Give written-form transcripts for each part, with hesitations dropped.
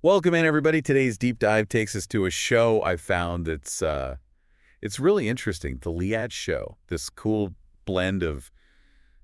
Welcome in, everybody. Today's deep dive takes us to a show I found it's really interesting. The Liat Show, this cool blend of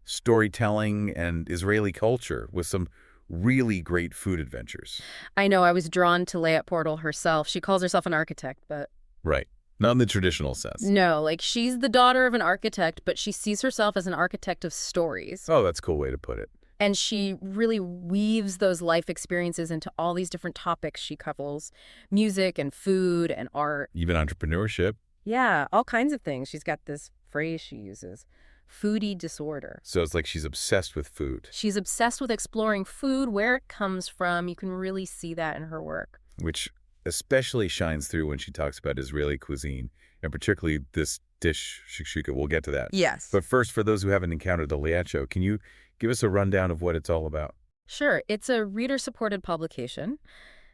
storytelling and Israeli culture with some really great food adventures. I know I was drawn to Liat Portal herself. She calls herself an architect, but Right. Not in the traditional sense. no, like she's the daughter of an architect, but she sees herself as an architect of stories. Oh, that's a cool way to put it. And she really weaves those life experiences into all these different topics she covers, music and food and art. Even entrepreneurship. Yeah, all kinds of things. She's got this phrase she uses, Foodie Disorder. So it's like she's obsessed with food, She's obsessed with exploring food, where it comes from. You can really see that in her work. which especially shines through when she talks about Israeli cuisine, and particularly this dish, shakshuka. We'll get to that. Yes. But first, for those who haven't encountered the Liat Show, can you give us a rundown of what it's all about? Sure. It's a reader-supported publication.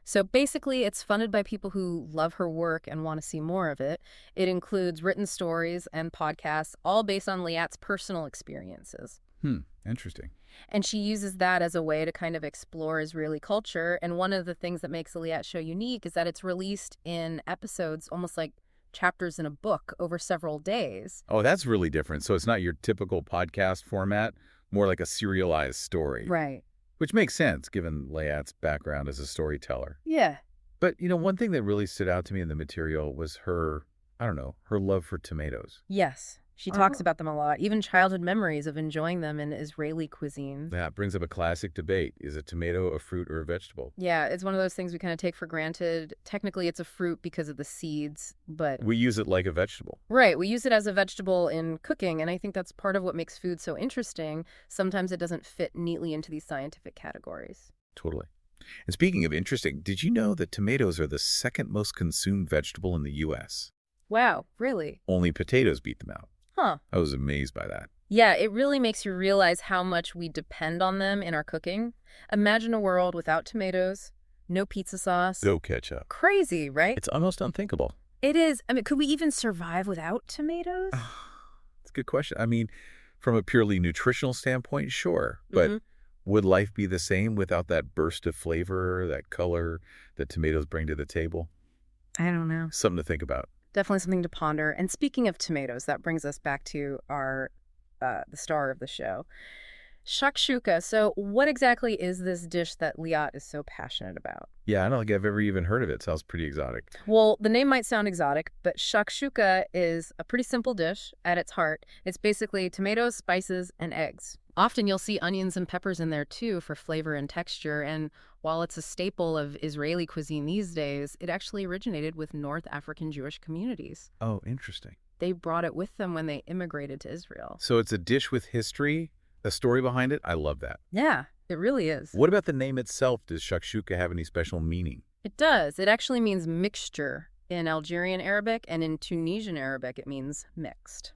So basically, it's funded by people who love her work and want to see more of it. It includes written stories and podcasts, all based on Liat's personal experiences. Interesting. And she uses that as a way to kind of explore Israeli culture. And one of the things that makes the Liat Show unique is that it's released in episodes, almost like chapters in a book over several days. Oh, that's really different. So it's not your typical podcast format, more like a serialized story. Right. Which makes sense, given Liat's background as a storyteller. Yeah. But, one thing that really stood out to me in the material was her, I don't know, her love for tomatoes. Yes. She talks about them a lot, even childhood memories of enjoying them in Israeli cuisine. That brings up a classic debate. Is a tomato a fruit or a vegetable? Yeah, it's one of those things we kind of take for granted. Technically, it's a fruit because of the seeds, but We use it like a vegetable. right, we use it as a vegetable in cooking, and I think that's part of what makes food so interesting. Sometimes it doesn't fit neatly into these scientific categories. Totally. And speaking of interesting, did you know that tomatoes are the second most consumed vegetable in the U.S.? Wow, really? Only potatoes beat them out. Huh. I was amazed by that. Yeah, it really makes you realize how much we depend on them in our cooking. Imagine a world without tomatoes, no pizza sauce. No ketchup. Crazy, right? It's almost unthinkable. It is. I mean, could we even survive without tomatoes? It's a good question. I mean, from a purely nutritional standpoint, sure. But Mhm. would life be the same without that burst of flavor, that color that tomatoes bring to the table? I don't know. Something to think about. Definitely something to ponder. And speaking of tomatoes, that brings us back to our the star of the show, shakshuka. So what exactly is this dish that Liat is so passionate about? Yeah, I don't think I've ever even heard of it. Sounds pretty exotic. Well, the name might sound exotic, but shakshuka is a pretty simple dish at its heart. It's basically tomatoes, spices, and eggs. Often you'll see onions and peppers in there too for flavor and texture. And while it's a staple of Israeli cuisine these days, it actually originated with North African Jewish communities. Oh, interesting. They brought it with them when they immigrated to Israel. So it's a dish with history, a story behind it. I love that. Yeah, it really is. What about the name itself? Does shakshuka have any special meaning? It does. It actually means mixture in Algerian Arabic, and in Tunisian Arabic it means mixed.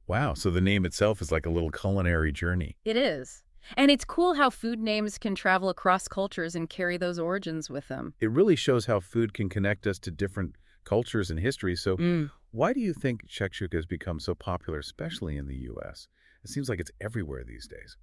Wow, so the name itself is like a little culinary journey. It is. And it's cool how food names can travel across cultures and carry those origins with them. It really shows how food can connect us to different cultures and histories. So why do you think shakshuka has become so popular, especially in the U.S.? It seems like it's everywhere these days.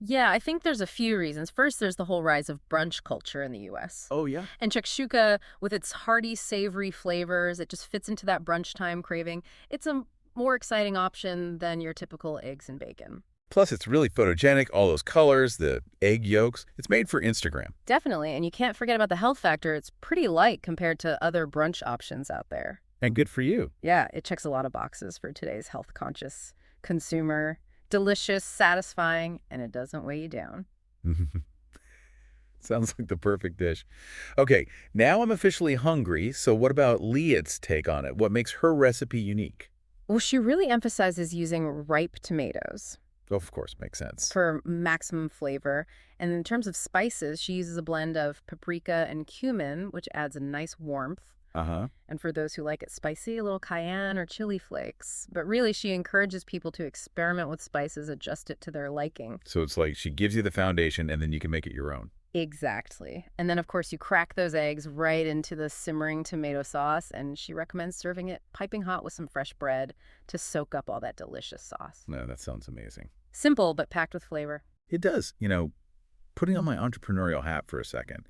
Yeah, I think there's a few reasons. First, there's the whole rise of brunch culture in the U.S. Oh, yeah? And shakshuka, with its hearty, savory flavors, it just fits into that brunch time craving. It's a more exciting option than your typical eggs and bacon. Plus, it's really photogenic, all those colors, the egg yolks. It's made for Instagram. Definitely, and you can't forget about the health factor. It's pretty light compared to other brunch options out there. And good for you. Yeah, it checks a lot of boxes for today's health-conscious consumer. Delicious, satisfying, and it doesn't weigh you down. Sounds like the perfect dish. Okay, now I'm officially hungry, so what about Liat's take on it? What makes her recipe unique? Well, she really emphasizes using ripe tomatoes Oh, of course, makes sense. for maximum flavor. And in terms of spices, she uses a blend of paprika and cumin, which adds a nice warmth. Uh-huh. And for those who like it spicy, a little cayenne or chili flakes. But really, she encourages people to experiment with spices, adjust it to their liking. So it's like she gives you the foundation, and then you can make it your own. Exactly. And then, of course, you crack those eggs right into the simmering tomato sauce, and she recommends serving it piping hot with some fresh bread to soak up all that delicious sauce. No, that sounds amazing. Simple, but packed with flavor. It does. Putting on my entrepreneurial hat for a second,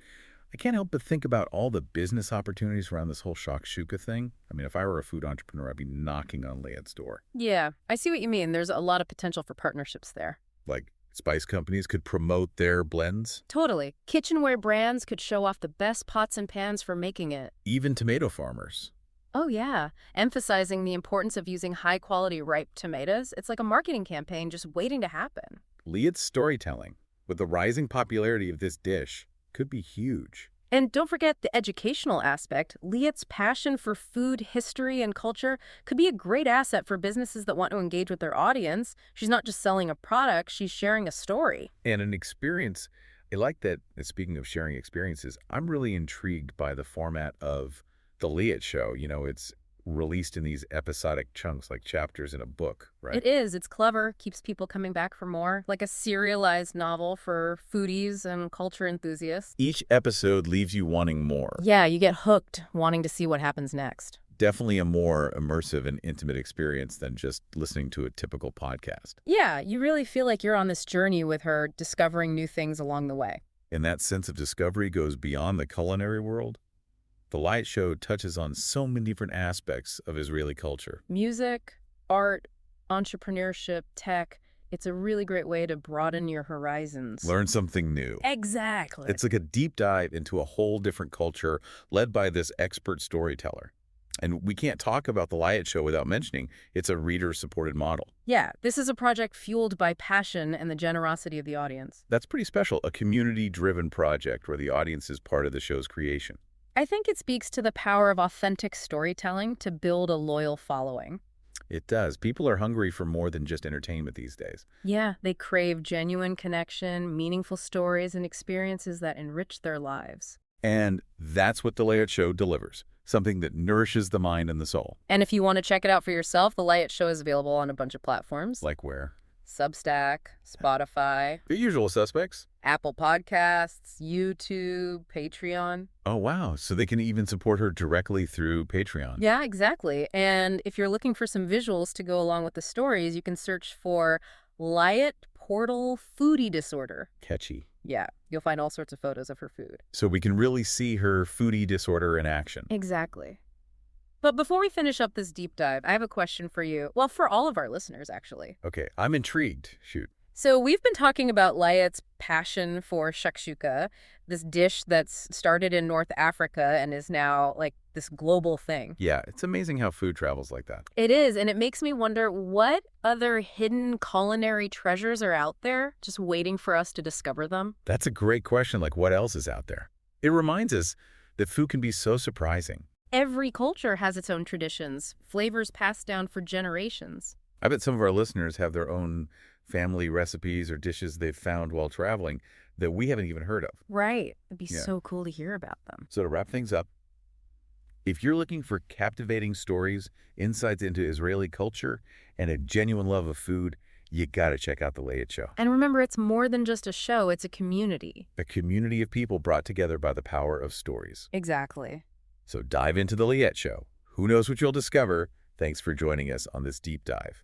I can't help but think about all the business opportunities around this whole shakshuka thing. I mean, if I were a food entrepreneur, I'd be knocking on Liat's door. Yeah, I see what you mean. There's a lot of potential for partnerships there. Like, spice companies could promote their blends. Totally. Kitchenware brands could show off the best pots and pans for making it. Even tomato farmers. Oh, yeah. Emphasizing the importance of using high-quality ripe tomatoes. It's like a marketing campaign just waiting to happen. Liat's storytelling, with the rising popularity of this dish, could be huge. And don't forget the educational aspect. Liat's passion for food, history, and culture could be a great asset for businesses that want to engage with their audience. She's not just selling a product, she's sharing a story. And an experience. I like that, speaking of sharing experiences, I'm really intrigued by the format of the Liat Show. You know, it's released in these episodic chunks, like chapters in a book, right? It is. It's clever, keeps people coming back for more, like a serialized novel for foodies and culture enthusiasts. Each episode leaves you wanting more. Yeah, you get hooked, wanting to see what happens next. Definitely a more immersive and intimate experience than just listening to a typical podcast. Yeah, you really feel like you're on this journey with her, discovering new things along the way. And that sense of discovery goes beyond the culinary world. The Liat Show touches on so many different aspects of Israeli culture. Music, art, entrepreneurship, tech. It's a really great way to broaden your horizons. Learn something new. Exactly. It's like a deep dive into a whole different culture led by this expert storyteller. And we can't talk about the Liat Show without mentioning it's a reader-supported model. Yeah, this is a project fueled by passion and the generosity of the audience. That's pretty special, a community-driven project where the audience is part of the show's creation. I think it speaks to the power of authentic storytelling to build a loyal following. It does. People are hungry for more than just entertainment these days. Yeah, they crave genuine connection, meaningful stories, and experiences that enrich their lives. And that's what the Liat Show delivers, something that nourishes the mind and the soul. And if you want to check it out for yourself, the Liat Show is available on a bunch of platforms. Like where? Substack, Spotify, The usual suspects. Apple Podcasts, YouTube, Patreon. Oh, wow. So they can even support her directly through Patreon. Yeah, exactly. And if you're looking for some visuals to go along with the stories, you can search for Liat Portal Foodie Disorder. Catchy. Yeah, you'll find all sorts of photos of her food. So we can really see her foodie disorder in action. Exactly. But before we finish up this deep dive, I have a question for you. Well, for all of our listeners, actually. Okay, I'm intrigued. Shoot. So we've been talking about Liat's passion for shakshuka, this dish that's started in North Africa and is now like this global thing. Yeah, it's amazing how food travels like that. It is, and it makes me wonder what other hidden culinary treasures are out there just waiting for us to discover them. That's a great question. Like, what else is out there? It reminds us that food can be so surprising. Every culture has its own traditions, flavors passed down for generations. I bet some of our listeners have their own family recipes or dishes they've found while traveling that we haven't even heard of. Right. It'd be Yeah. so cool to hear about them. So to wrap things up, if you're looking for captivating stories, insights into Israeli culture, and a genuine love of food, you gotta check out the Liat Show. And remember, it's more than just a show, it's a community. A community of people brought together by the power of stories. Exactly. So dive into the Liat Show. Who knows what you'll discover? Thanks for joining us on this deep dive.